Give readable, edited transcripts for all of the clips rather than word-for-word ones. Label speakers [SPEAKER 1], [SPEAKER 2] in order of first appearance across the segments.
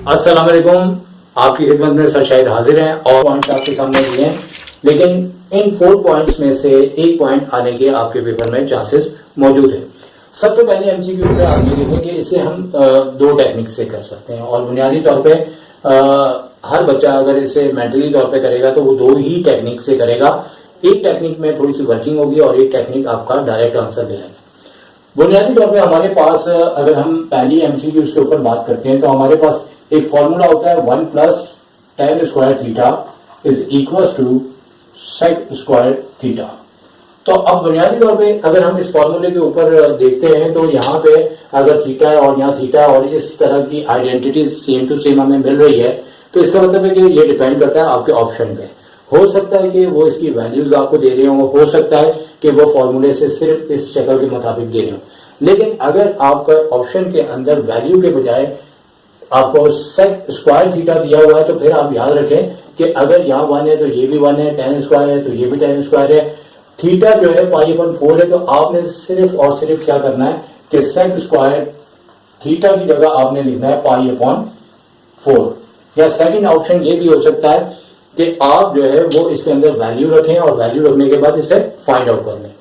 [SPEAKER 1] अस्सलाम वालेकुम। आपकी खिदमत में सर शाहिद हाजिर हैं और पॉइंट्स आपके सामने दिए हैं, लेकिन इन 4 पॉइंट्स में से एक पॉइंट आने के आपके पेपर में चांसेस मौजूद है। सबसे पहले एमसीक्यू पे आप ये देखें कि इसे हम दो टेक्निक से कर सकते हैं और बुनियादी तौर पे हर बच्चा अगर इसे मेंटली तौर पे करेगा तो वो दो ही टेक्निक से करेगा। एक टेक्निक में थोड़ी सी वर्किंग होगी और एक टेक्निक आपका डायरेक्ट आंसर दे जाएगा। बुनियादी तौर पे हमारे पास अगर हम पहली एमसीक्यू के ऊपर बात करते हैं तो हमारे पास एक फॉर्मूला होता है 1 + tan square theta is equal to sec square theta. तो अब बुनियादी तौर पे अगर हम इस फॉर्मूले के ऊपर देखते हैं तो यहाँ पे अगर थीटा है और यहाँ थीटा और इस तरह की आइडेंटिटी सेम टू सेम हमें मिल रही है तो इसका मतलब है कि ये डिपेंड करता है आपके ऑप्शन पे। हो सकता है कि वो इसकी वैल्यूज आपको दे रहे हो सकता है कि वो फॉर्मूले से सिर्फ इस शक्ल के मुताबिक दे रहे हो, लेकिन अगर आपका ऑप्शन के अंदर वैल्यू के बजाय आपको सेक स्क्वायर थीटा दिया हुआ है तो फिर आप याद रखें कि अगर यहाँ 1 है तो ये भी 1 है, tan स्क्वायर है तो ये भी tan स्क्वायर है, थीटा जो है π/4 है, तो आपने सिर्फ और सिर्फ क्या करना है कि सेक स्क्वायर थीटा की जगह आपने लिखना है π/4। या सेकंड ऑप्शन ये भी हो सकता है कि आप जो है वो इसके अंदर वैल्यू रखें और वैल्यू रखने के बाद इसे फाइंड आउट कर लें।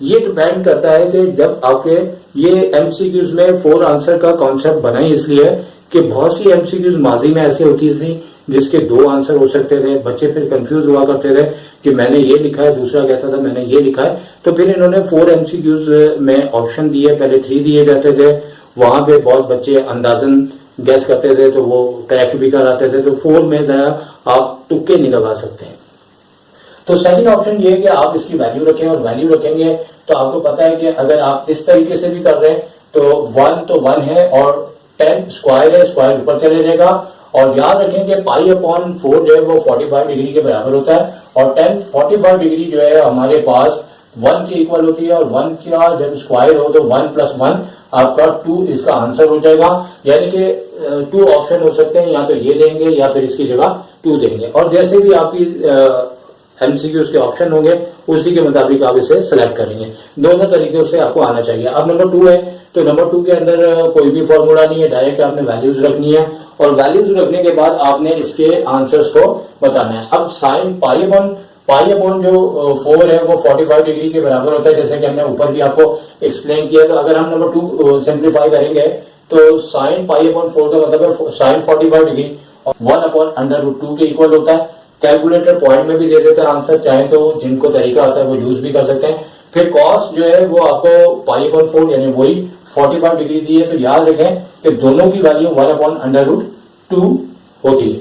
[SPEAKER 1] ये डिपेंड करता है कि जब आपके ये एमसीक्यूज में 4 आंसर का कॉन्सेप्ट बना ही इसलिए है कि बहुत सी एमसीक्यूज माजी में ऐसे होती थी जिसके 2 आंसर हो सकते थे। बच्चे फिर कंफ्यूज हुआ करते थे कि मैंने ये लिखा है, दूसरा कहता था मैंने ये लिखा है। तो फिर इन्होंने 4 एमसीक्यूज में ऑप्शन दिए, पहले 3 दिए जाते थे, वहां पे बहुत बच्चे अंदाजन गैस करते थे तो वो करेक्ट भी कराते थे। तो 4 में जरा आप तुक्के नहीं लगा सकते। तो सेकंड ऑप्शन ये है कि आप इसकी वैल्यू रखें और वैल्यू रखेंगे तो आपको पता है कि अगर आप इस तरीके से भी कर रहे हैं तो 1 तो 1 है और tan स्क्वायर है, स्क्वायर ऊपर चले जाएगा। और याद रखें कि π/4 जो है वो 45 डिग्री के बराबर होता है और tan 45 डिग्री जो है हमारे पास 1 के इक्वल होती है और 1 का जब स्क्वायर हो तो 1 + 1 आपका 2 इसका आंसर हो जाएगा। यानी कि 2 ऑप्शन हो सकते हैं, या तो ये देंगे या फिर इसकी जगह 2 देंगे और जैसे भी आपकी एमसीक्यूज के ऑप्शन होंगे उसी के मुताबिक आप इसे सिलेक्ट करेंगे। दोनों तरीकों से आपको आना चाहिए। अब नंबर 2 है तो नंबर 2 के अंदर कोई भी फॉर्मूला नहीं है, डायरेक्ट आपने वैल्यूज रखनी है और वैल्यूज रखने के बाद आपने इसके आंसर्स को बताना है। अब साइन π/4 जो 4 है वो 45 डिग्री के बराबर होता है, जैसे कि हमने ऊपर भी आपको एक्सप्लेन किया। तो अगर हम नंबर 2 सिंप्लीफाई करेंगे तो साइन π/4 का मतलब है साइन 45 डिग्री और 1/√2 के इक्वल होता है। कैलकुलेटर पॉइंट में भी दे देता है आंसर, चाहे तो जिनको तरीका आता है वो यूज भी कर सकते हैं। फिर कॉस जो है वो आपको π/4 यानी वही 45 डिग्री दी है, तो याद रखें कि दोनों की वैल्यू 1/√2 होती है।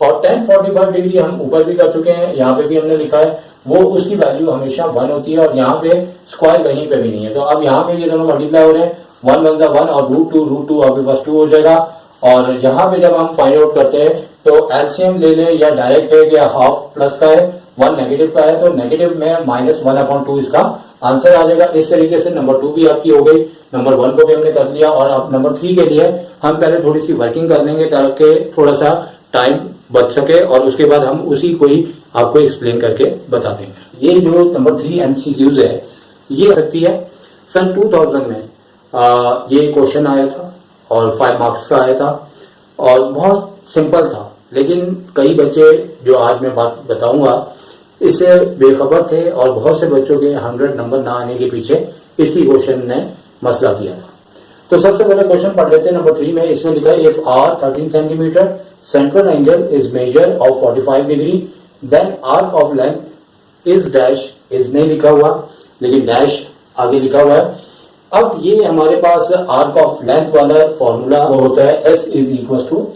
[SPEAKER 1] और tan 45 डिग्री हम ऊपर भी कर चुके हैं, यहाँ पे भी हमने लिखा है, वो उसकी वैल्यू हमेशा 1 होती है और यहाँ पे स्क्वायर कहीं पे भी नहीं है। तो अब यहाँ पे ये दोनों मल्टीप्लाई हो रहे हैं, 1 × 1 और √2 आपके पास 2 हो जाएगा। और यहाँ पे जब हम फाइंड आउट करते हैं तो एलसीएम ले लें या डायरेक्ट है या हाफ प्लस का है 1 नेगेटिव का है तो नेगेटिव में -1/2 इसका आंसर आ जाएगा। इस तरीके से नंबर 2 भी आपकी हो गई, नंबर 1 को भी हमने कर लिया। और अब नंबर 3 के लिए हम पहले थोड़ी सी वर्किंग कर लेंगे ताकि थोड़ा सा टाइम बच सके और उसके बाद हम उसी को ही आपको एक्सप्लेन करके बता देंगे। ये जो नंबर 3 एमसीक्यूज है ये हो सकती है सन 2000 में ये क्वेश्चन आया था और 5 मार्क्स का आया था और बहुत सिंपल था, लेकिन कई बच्चे जो आज मैं बात बताऊंगा इससे बेखबर थे और बहुत से बच्चों के 100 नंबर ना आने के पीछे इसी क्वेश्चन ने मसला किया था। तो सबसे पहले क्वेश्चन पढ़ लेते हैं। नंबर 3 में इसमें लिखा है if R 13 centimetre central angle is measure of 45 degree then arc of length is dash, is नहीं लिखा हुआ लेकिन डैश आगे लिखा हुआ है। अब ये हमारे पास आर्क ऑफ लेंथ वाला फॉर्मूला वो होता है S =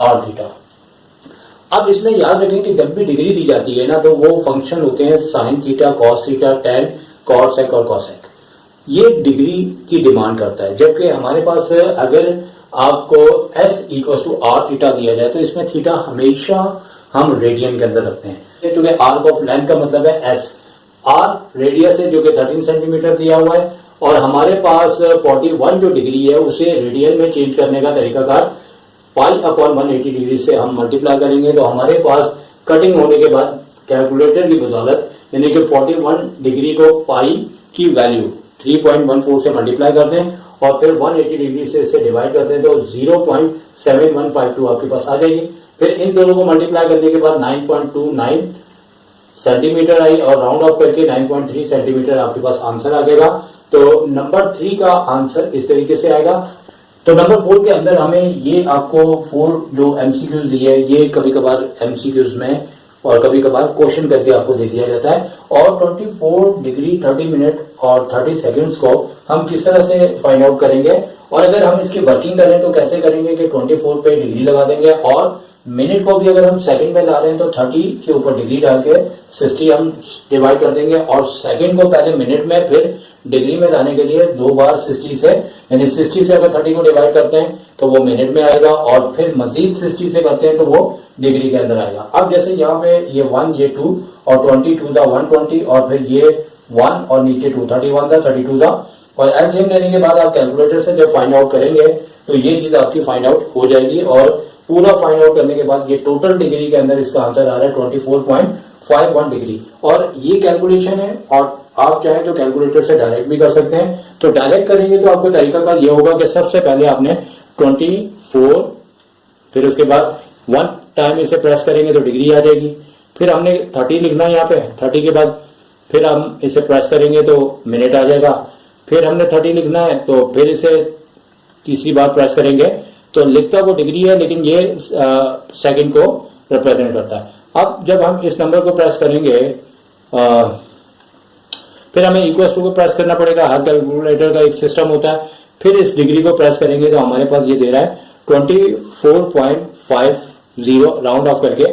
[SPEAKER 1] r θ। अब इसमें याद रखें कि जब भी डिग्री दी जाती है ना तो वो फंक्शन होते हैं sine theta, cos theta, tan, cot sec और cosec। ये डिग्री की डिमांड करता है, जबकि हमारे पास अगर आपको S = r θ दिया जाए तो इसमें थीटा हमेशा हम रेडियन के अंदर रखते हैं क्योंकि आर्क ऑफ लेंथ का मतलब है S, r रेडियस है जो कि 13 सेंटीमीटर दिया हुआ है और हमारे पास 41 जो डिग्री है उसे रेडियन में चेंज करने का तरीकाकार π/180 डिग्री से हम मल्टीप्लाई करेंगे तो हमारे पास कटिंग होने के बाद कैलकुलेटर की बदौलत यानी कि 41 डिग्री को पाई की वैल्यू 3.14 से मल्टीप्लाई करते हैं और फिर 180 डिग्री से इसे डिवाइड करते हैं तो 0.7152 आपके पास आ जाएगी। फिर इन दोनों को मल्टीप्लाई करने के बाद 9.29 सेंटीमीटर आई और राउंड ऑफ करके 9.3 सेंटीमीटर आपके पास आंसर आ जाएगा। तो नंबर 3 का आंसर इस तरीके से आएगा। तो नंबर 4 के अंदर हमें ये आपको 4 जो एमसीक्यूज दिए है, ये कभी कभार एमसीक्यूज में और कभी कभार क्वेश्चन करके आपको दे दिया जाता है। और 24 डिग्री 30 मिनट और 30 सेकंड्स को हम किस तरह से फाइंड आउट करेंगे, और अगर हम इसकी वर्किंग करें तो कैसे करेंगे कि 24 पे डिग्री लगा देंगे और मिनट को भी अगर हम सेकंड में ला रहे हैं तो 30 के ऊपर डिग्री डाल के 60 हम डिवाइड कर देंगे और सेकंड को पहले मिनट में फिर डिग्री में लाने के लिए 2 बार 60 से, यानी 60 से अगर 30 को डिवाइड करते हैं तो वो मिनट में आएगा और फिर मजीद 60 से करते हैं तो वो डिग्री के अंदर आएगा। अब जैसे यहाँ पे ये 1 ये 2 और 22 था 120 और फिर ये 1 और नीचे 2 31 था 32 था, और एलसीएम लेने के बाद आप कैलकुलेटर से जब फाइंड आउट करेंगे तो ये चीज आपकी फाइंड आउट हो जाएगी। और पूरा फाइंड आउट करने के बाद ये टोटल डिग्री के अंदर इसका आंसर आ रहा है 24.51 डिग्री। और ये कैलकुलेशन है और आप चाहें तो कैलकुलेटर से डायरेक्ट भी कर सकते हैं। तो डायरेक्ट करेंगे तो आपको तरीका का ये होगा कि सबसे पहले आपने 24 फिर उसके बाद 1 टाइम इसे प्रेस करेंगे तो डिग्री आ जाएगी। फिर हमने 30 लिखना है यहाँ पे, 30 के बाद फिर हम इसे प्रेस करेंगे तो मिनट आ जाएगा। फिर हमने 30 लिखना है तो फिर इसे तीसरी बार प्रेस करेंगे तो लिखता वो डिग्री है लेकिन ये सेकंड को रिप्रेजेंट करता है। अब जब हम इस नंबर को प्रेस करेंगे फिर हमें इक्वल टू को प्रेस करना पड़ेगा, हर कैलकुलेटर का एक सिस्टम होता है। फिर इस डिग्री को प्रेस करेंगे तो हमारे पास ये दे रहा है 24.50 राउंड ऑफ करके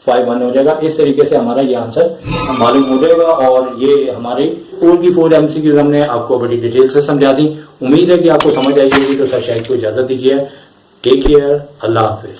[SPEAKER 1] 51 हो जाएगा। इस तरीके से हमारा ये आंसर मालूम हो जाएगा। और ये हमारी 4 की 4 एमसीक्यूज हमने आपको बड़ी डिटेल से समझा दी। उम्मीद है कि आपको समझ आई होगी। तो सर शायद को इजाजत दीजिए। टेक केयर, अल्लाह हाफिज।